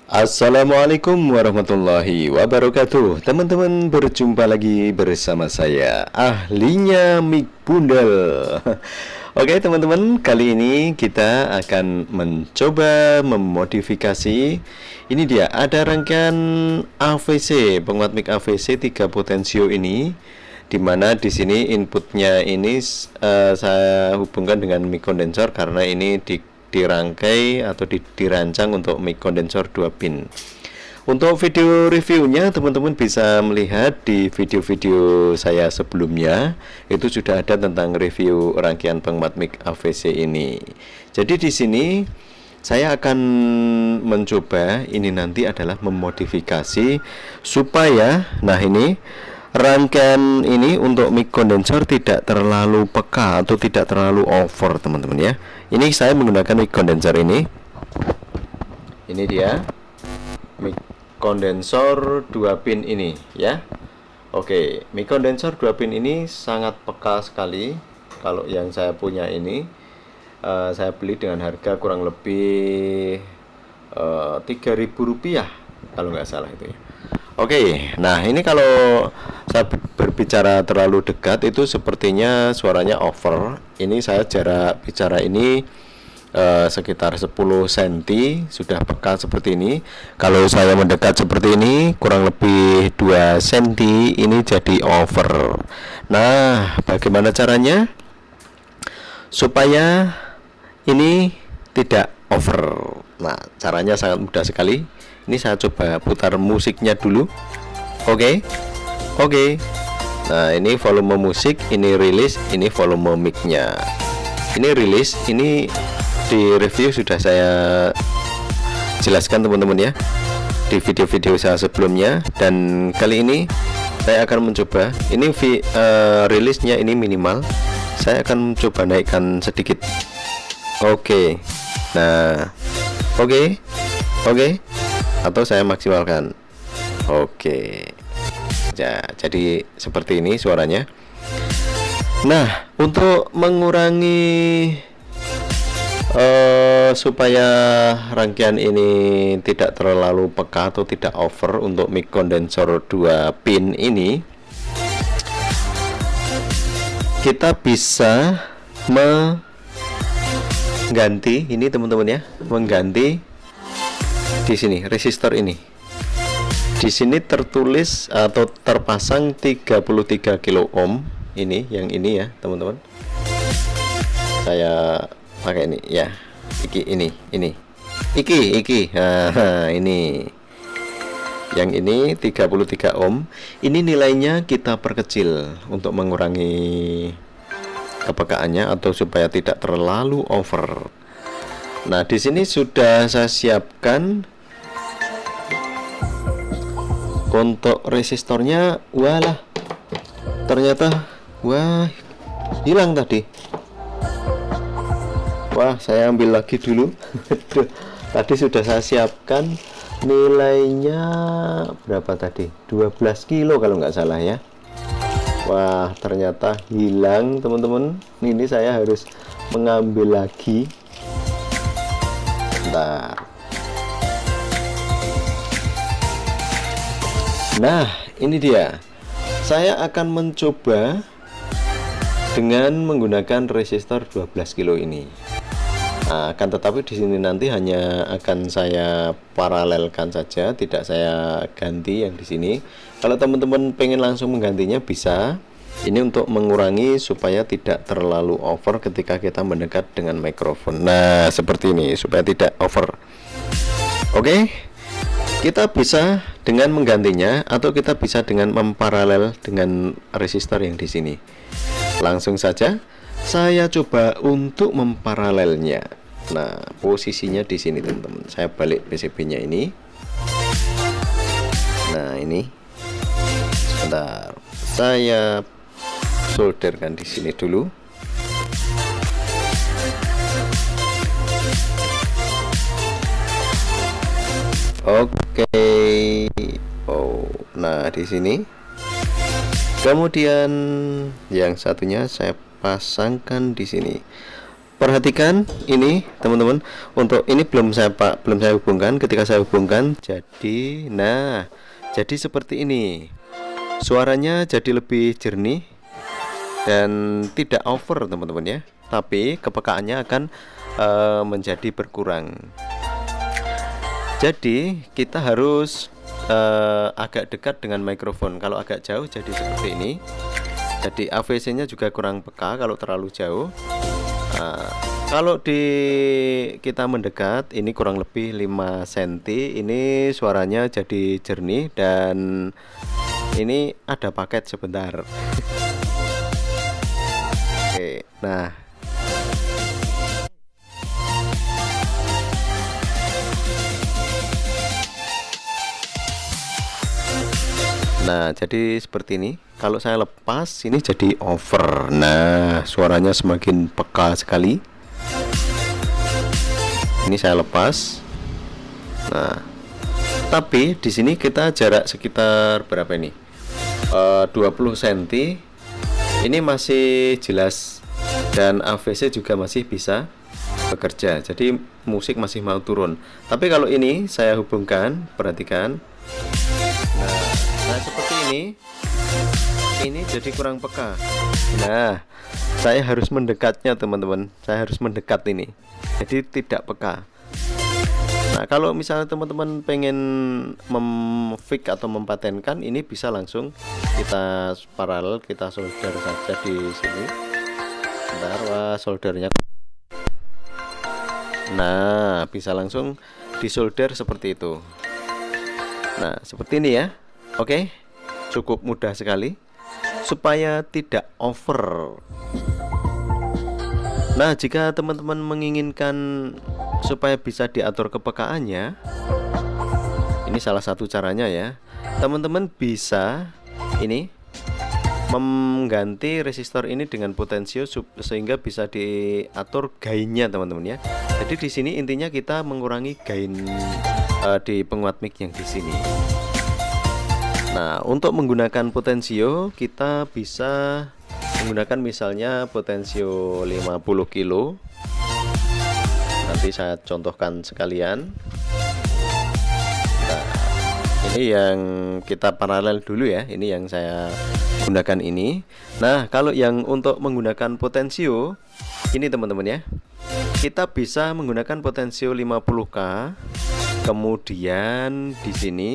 Assalamualaikum warahmatullahi wabarakatuh. Teman-teman, berjumpa lagi bersama saya, ahlinya Mic Bundel. Oke teman-teman, kali ini kita akan mencoba memodifikasi. Ini dia, ada rangkaian AVC, penguat mic AVC 3 potensio ini, dimana di sini inputnya ini saya hubungkan dengan mic kondensor karena ini dirangkai atau dirancang untuk mic kondensor 2 pin. Untuk video reviewnya teman-teman bisa melihat di video-video saya sebelumnya, itu sudah ada tentang review rangkaian penguat mic AVC ini. Jadi di sini saya akan mencoba ini nanti adalah memodifikasi supaya ini rangkaian ini untuk mic kondensor tidak terlalu peka atau tidak terlalu over teman-teman ya. Ini saya menggunakan mic kondensor ini. Ini dia mic kondensor 2 pin ini ya. Oke, mic kondensor 2 pin ini sangat peka sekali. Kalau yang saya punya ini saya beli dengan harga kurang lebih Rp3.000 kalau nggak salah itu ya. Oke, nah ini kalau saya berbicara terlalu dekat itu sepertinya suaranya over. Ini saya jarak bicara ini sekitar 10 cm sudah peka seperti ini. Kalau saya mendekat seperti ini kurang lebih 2 cm ini jadi over. Nah, bagaimana caranya supaya ini tidak over? Nah, caranya sangat mudah sekali. Ini saya coba putar musiknya dulu. Oke. Nah, ini volume musik, ini rilis, ini volume mic-nya. Ini rilis, ini di review sudah saya jelaskan teman-teman ya, di video-video saya sebelumnya. Dan kali ini saya akan mencoba. Ini rilisnya ini minimal. Saya akan mencoba naikkan sedikit. Oke. Nah, oke. Atau saya maksimalkan. Oke ya, jadi seperti ini suaranya. Nah, untuk mengurangi supaya rangkaian ini tidak terlalu peka atau tidak over untuk mic kondensor 2 pin ini, kita bisa mengganti ini teman-teman ya, mengganti di sini resistor ini. Di sini tertulis atau terpasang 33 kilo ohm. Ini yang ini ya, teman-teman. Saya pakai ini ya. Ini. Nah, ini. Yang ini 33 ohm. Ini nilainya kita perkecil untuk mengurangi kepekaannya atau supaya tidak terlalu over. Nah, di sini sudah saya siapkan untuk resistornya. Walah, ternyata hilang tadi. Wah, saya ambil lagi dulu. Tadi sudah saya siapkan, nilainya berapa tadi, 12 kilo kalau nggak salah ya. Wah, ternyata hilang teman-teman. Ini saya harus mengambil lagi. Bentar. Nah, ini dia. Saya akan mencoba dengan menggunakan resistor 12 kilo ini. Nah, akan tetapi di sini nanti hanya akan saya paralelkan saja, tidak saya ganti yang di sini. Kalau teman-teman pengen langsung menggantinya bisa. Ini untuk mengurangi supaya tidak terlalu over ketika kita mendekat dengan mikrofon. Nah, seperti ini supaya tidak over. Oke. Kita bisa dengan menggantinya atau kita bisa dengan memparalel dengan resistor yang di sini. Langsung saja saya coba untuk memparalelnya. Nah, posisinya di sini teman-teman. Saya balik PCB-nya ini. Nah, ini. Sebentar. Saya solderkan di sini dulu. Oke. Nah, di sini. Kemudian yang satunya saya pasangkan di sini. perhatikan ini teman-teman. Untuk ini belum saya hubungkan. Ketika saya hubungkan jadi, nah jadi seperti ini. Suaranya jadi lebih jernih dan tidak over teman-teman ya, tapi kepekaannya akan menjadi berkurang. Jadi kita harus agak dekat dengan mikrofon. Kalau agak jauh jadi seperti ini. Jadi AVC nya juga kurang peka kalau terlalu jauh. Kalau kita mendekat ini kurang lebih 5 cm, ini suaranya jadi jernih dan ini ada paket sebentar. Oke, nah jadi seperti ini. Kalau saya lepas ini jadi over. Nah, suaranya semakin peka sekali. Ini saya lepas. Nah, tapi di sini kita jarak sekitar berapa ini? 20 cm. Ini masih jelas dan AVC juga masih bisa bekerja. Jadi musik masih mau turun. Tapi kalau ini saya hubungkan, perhatikan. Nah, seperti ini. Ini jadi kurang peka. Nah, saya harus mendekatnya teman-teman. Saya harus mendekat ini. Jadi tidak peka. Nah, kalau misalnya teman-teman pengen memfix atau mempatenkan, ini bisa langsung kita paralel, kita solder saja di sini. Bentar, wah soldernya. Nah, bisa langsung disolder seperti itu. Nah, seperti ini ya. Oke, cukup mudah sekali supaya tidak over. Nah, jika teman-teman menginginkan supaya bisa diatur kepekaannya, ini salah satu caranya ya. Teman-teman bisa ini mengganti resistor ini dengan potensio sehingga bisa diatur gainnya teman-teman ya. Jadi di sini intinya kita mengurangi gain di penguat mic yang di sini. Nah, untuk menggunakan potensio kita bisa menggunakan misalnya potensio 50 kilo. Nanti saya contohkan sekalian. Nah, ini yang kita paralel dulu ya. Ini yang saya gunakan ini. Nah, kalau yang untuk menggunakan potensio ini teman-teman ya, kita bisa menggunakan potensio 50K. Kemudian di sini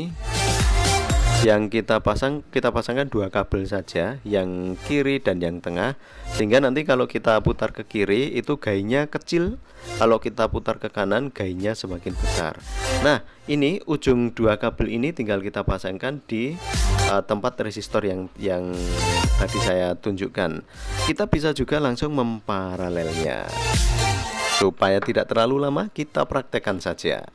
yang kita pasangkan 2 kabel saja, yang kiri dan yang tengah, sehingga nanti kalau kita putar ke kiri itu gainnya kecil, kalau kita putar ke kanan gainnya semakin besar. Nah, ini ujung 2 kabel ini tinggal kita pasangkan di tempat resistor yang tadi saya tunjukkan. Kita bisa juga langsung memparalelnya. Supaya tidak terlalu lama, kita praktekkan saja.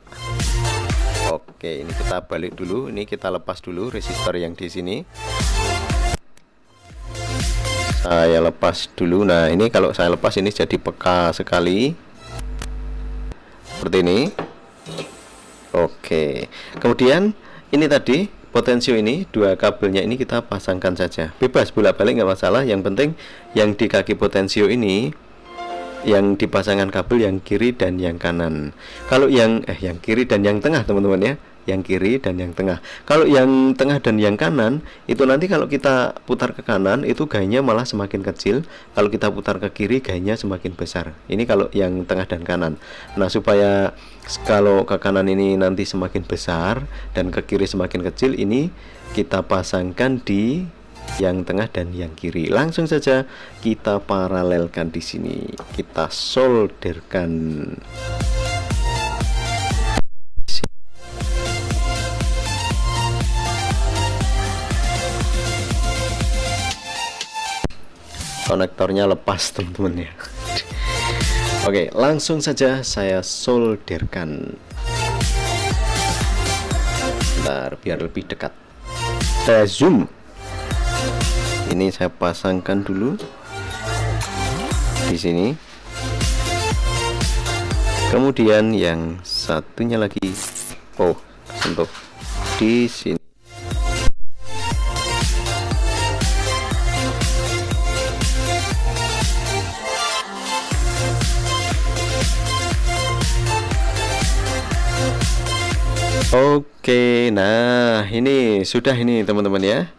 Oke, ini kita balik dulu. Ini kita lepas dulu resistor yang di sini. Saya lepas dulu. Nah, ini kalau saya lepas ini jadi peka sekali. Seperti ini. Oke. Kemudian ini tadi potensio ini 2 kabelnya ini kita pasangkan saja. Bebas bolak-balik nggak masalah. Yang penting yang di kaki potensio ini yang dipasangkan kabel yang kiri dan yang kanan. Kalau yang kiri dan yang tengah teman-teman ya, yang kiri dan yang tengah. Kalau yang tengah dan yang kanan itu nanti kalau kita putar ke kanan itu gainnya malah semakin kecil, kalau kita putar ke kiri gainnya semakin besar. Ini kalau yang tengah dan kanan. Nah, supaya kalau ke kanan ini nanti semakin besar dan ke kiri semakin kecil, ini kita pasangkan di yang tengah dan yang kiri. Langsung saja kita paralelkan di sini. Kita solderkan. Konektornya lepas teman-teman ya. Oke, langsung saja saya solderkan. Bentar, biar lebih dekat. Saya zoom. Ini saya pasangkan dulu di sini. Kemudian yang satunya lagi, sentuh di sini. Oke, nah ini sudah ini teman-teman ya.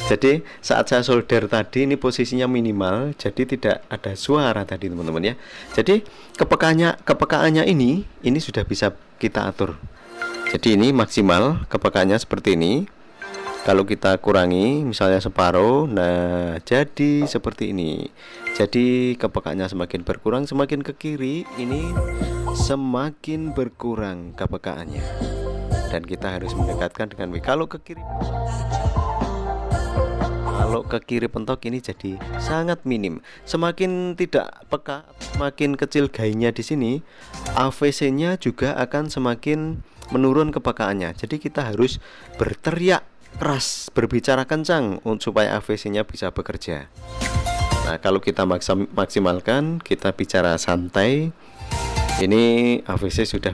Jadi saat saya solder tadi ini posisinya minimal, jadi tidak ada suara tadi teman-teman ya. Jadi kepekaannya ini sudah bisa kita atur. Jadi ini maksimal kepekaannya seperti ini. Kalau kita kurangi misalnya separuh, nah jadi seperti ini. Jadi kepekaannya semakin berkurang, semakin ke kiri ini semakin berkurang kepekaannya. Dan kita harus mendekatkan dengan kalau ke kiri pentok ini jadi sangat minim. Semakin tidak peka, semakin kecil gainnya di sini, AVC-nya juga akan semakin menurun kepekaannya. Jadi kita harus berteriak keras, berbicara kencang supaya AVC-nya bisa bekerja. Nah, kalau kita maksimalkan, kita bicara santai, ini AVC sudah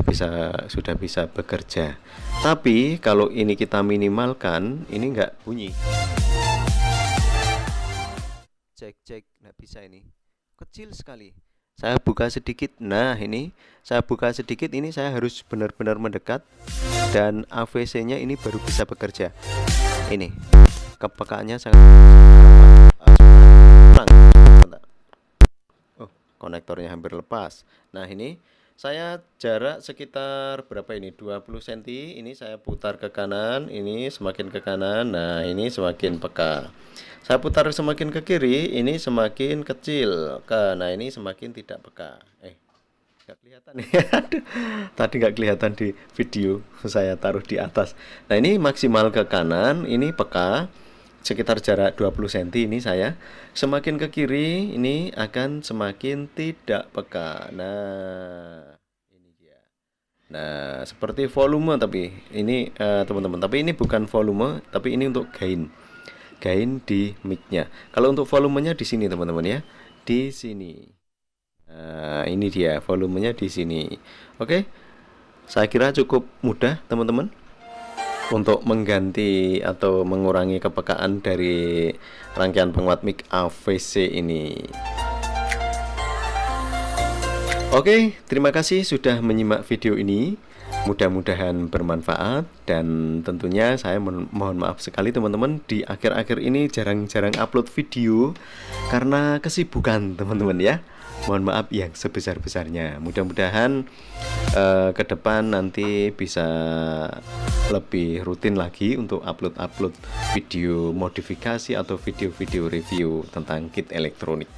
bisa bekerja. Tapi kalau ini kita minimalkan, ini enggak bunyi. Cek, nggak bisa ini. Kecil sekali. Saya buka sedikit. Nah, ini saya buka sedikit, ini saya harus benar-benar mendekat dan AVC-nya ini baru bisa bekerja. Ini kepekaannya sangat kurang. Oh, konektornya hampir lepas. Nah, ini saya jarak sekitar berapa ini? 20 cm. Ini saya putar ke kanan, ini semakin ke kanan. Nah, ini semakin peka. Saya putar semakin ke kiri, ini semakin kecil. Nah, ini semakin tidak peka. Nggak kelihatan nih. Tadi nggak kelihatan di video, saya taruh di atas. Nah, ini maksimal ke kanan, ini peka. Sekitar jarak 20 cm ini saya. Semakin ke kiri, ini akan semakin tidak peka. Nah, ini dia. Nah, seperti volume, tapi ini teman-teman, tapi ini bukan volume, tapi ini untuk gain di mic-nya. Kalau untuk volumenya di sini teman-teman ya, di sini. Nah, ini dia volumenya di sini. Oke, saya kira cukup mudah teman-teman untuk mengganti atau mengurangi kepekaan dari rangkaian penguat mic AVC ini. Oke, terima kasih sudah menyimak video ini. Mudah-mudahan bermanfaat, dan tentunya saya mohon maaf sekali teman-teman, di akhir-akhir ini jarang-jarang upload video karena kesibukan teman-teman ya. Mohon maaf yang sebesar-besarnya. Mudah-mudahan ke depan nanti bisa lebih rutin lagi untuk upload video modifikasi atau video-video review tentang kit elektronik.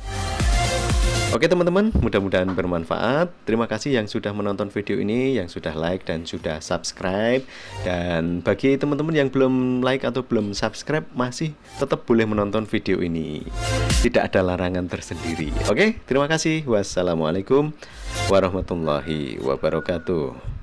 Oke teman-teman, mudah-mudahan bermanfaat. Terima kasih yang sudah menonton video ini, yang sudah like dan sudah subscribe. Dan bagi teman-teman yang belum like atau belum subscribe, masih tetap boleh menonton video ini. Tidak ada larangan tersendiri. Oke, terima kasih. Wassalamualaikum warahmatullahi wabarakatuh.